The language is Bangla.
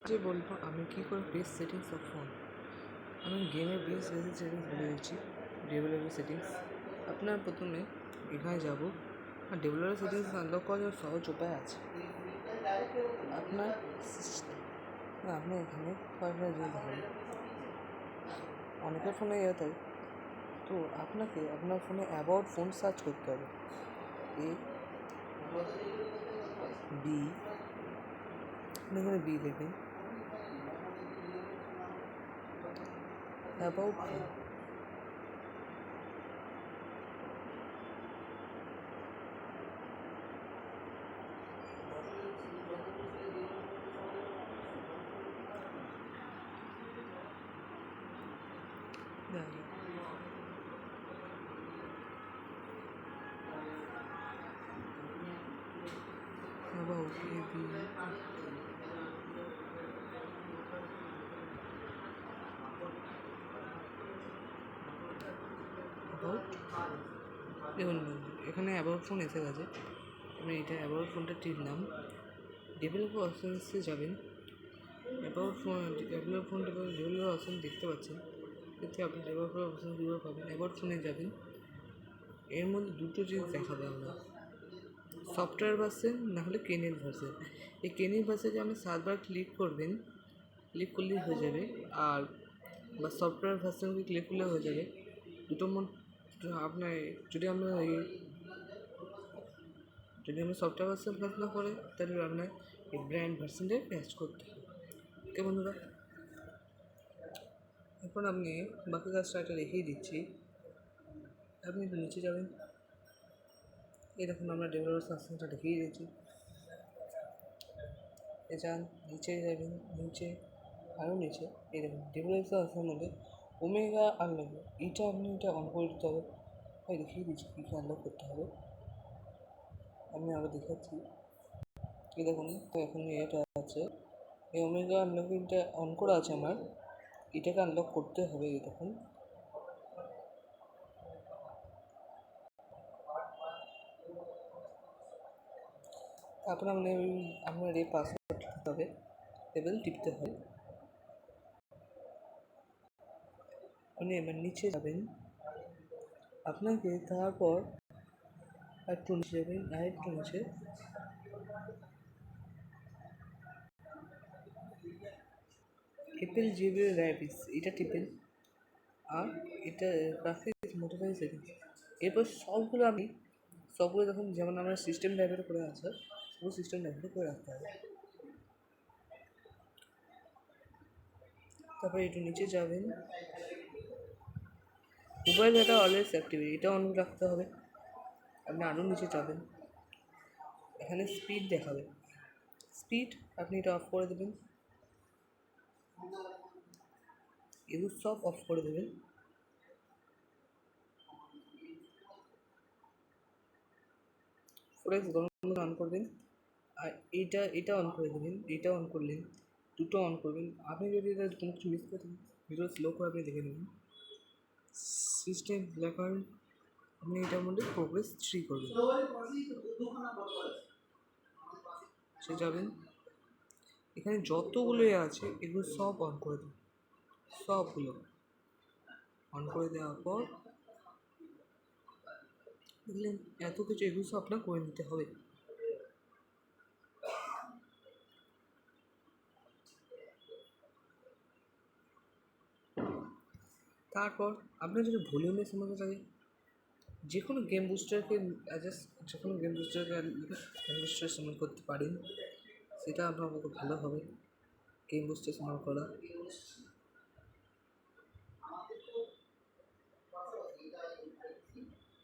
যে বলবো আমি কী করে বেস সেটিংস অফ ফোন। আমি গেমের বেস সেটিংস বলে দিচ্ছি। ডেভেলপার সেটিংস আপনার প্রথমে এখানে যাব, আর ডেভেলপার সেটিংস আনলক করার সহজ উপায় আছে। আপনার আপনি এখানে কয়েকটা যেতে হবে, অনেকের ফোনে যেতে হয়, তো আপনাকে আপনার ফোনে অ্যাবাউট ফোন সার্চ করতে হবে। বি এখানে বি দেবেন, about phone. about AB about দেখুন এখানে অ্যাবাউট ফোন এসে গেছে। আমি এটা অ্যাবাউট ফোনটা টিপলাম, ডেভেলপার অপশানসে যাবেন। ডেভেলপার অপশান দেখতে পাচ্ছেন, এতে আপনি ডেভেলপার অপশান কীভাবে পাবেন। অ্যাবাউট ফোনে যাবেন, এর মধ্যে দুটো জিনিস দেখাবে আমরা, সফটওয়্যার ভার্সন না হলে কেনেল ভার্সন। এই কেনেল ভার্সনে আপনি 7বার ক্লিক করবেন, ক্লিক করলেই হয়ে যাবে। আর বা সফটওয়্যার ভার্সনকে ক্লিক করলে হয়ে যাবে। দুটো আপনার যদি আমরা সফটওয়্যার ভার্সন কাজ না করে, তাহলে আপনার এই ব্র্যান্ড ভার্সনটা প্যাচ করতে হবে। ওকে বন্ধুরা, এখন আপনি বাকি কাজটা এটা রেখেই দিচ্ছি। আপনি একটু নিচে যাবেন, এই দেখুন আমরা ডেভেলপার ভার্সনটা রেখেই দিয়েছি। যান নিচে যাবেন, নিচে আরও নিচে, এই দেখুন ডেভেলপার ভার্সনের মধ্যে ওমেগা আনলক, এটা অন করে দিতে হবে। আমি দেখিয়ে দিচ্ছি কী কী আনলক করতে হবে, আমি আরও দেখাচ্ছি। এই দেখুন, তো এখন এটা আছে, এই ওমেগা আনলকিংটা অন করা আছে আমার, এটাকে আনলক করতে হবে। এই দেখুন তারপরে আপনার এই পাসওয়ার্ড লিখতে হবে এবং টিপতে হবে। আপনি এবার নিচে যাবেন, আপনাকে তারপর একটু নিচে যাবেন, আর একটু নিচে অ্যাপেল জিবি র্যাবিস এটা টিপেন, আর এটা গ্রাফিক্স মডিফাই সেটিংস। এরপর সবগুলো দেখুন, যেমন আমরা সিস্টেম লাইব্রেরি করে আছে, সব সিস্টেম লাইব্রেরি করে রাখতে হবে। তারপরে একটু নিচে যাবেন, মোবাইল ডাটা অলওয়েজ অ্যাক্টিভ, এটা অন রাখতে হবে। আপনি আরও নিচে যাবেন, এখানে স্পিড দেখাবে, স্পিড আপনি এটা অফ করে দেবেন, এগুলো সব অফ করে দেবেন। ফোরেক্স গরম অন করবেন, আর এটা অন করে দেবেন, এটা অন করলেন, দুটো অন করবেন। আপনি যদি এটা কোনো কিছু মিস করে থাকেন, ভিডিও স্লো করে আপনি দেখে নেবেন। সিস্টেম ব্ল্যাকার আপনি এটার মধ্যে প্রোগ্রেস 3 করবেন, সে যাবেন, এখানে যতগুলো আছে এগুলো সব অন করে দেবেন। সবগুলো অন করে দেওয়ার পর দেখলেন এত কিছু, এগুলো সব আপনার করে নিতে হবে। তারপর আপনার যদি ভলিউমের সমস্যা থাকে, যে কোনো গেম বুস্টারকে গেম বুস্টার সামনে করতে পারেন, সেটা আপনার খুব ভালো হবে গেম বুস্টার সামনে করা।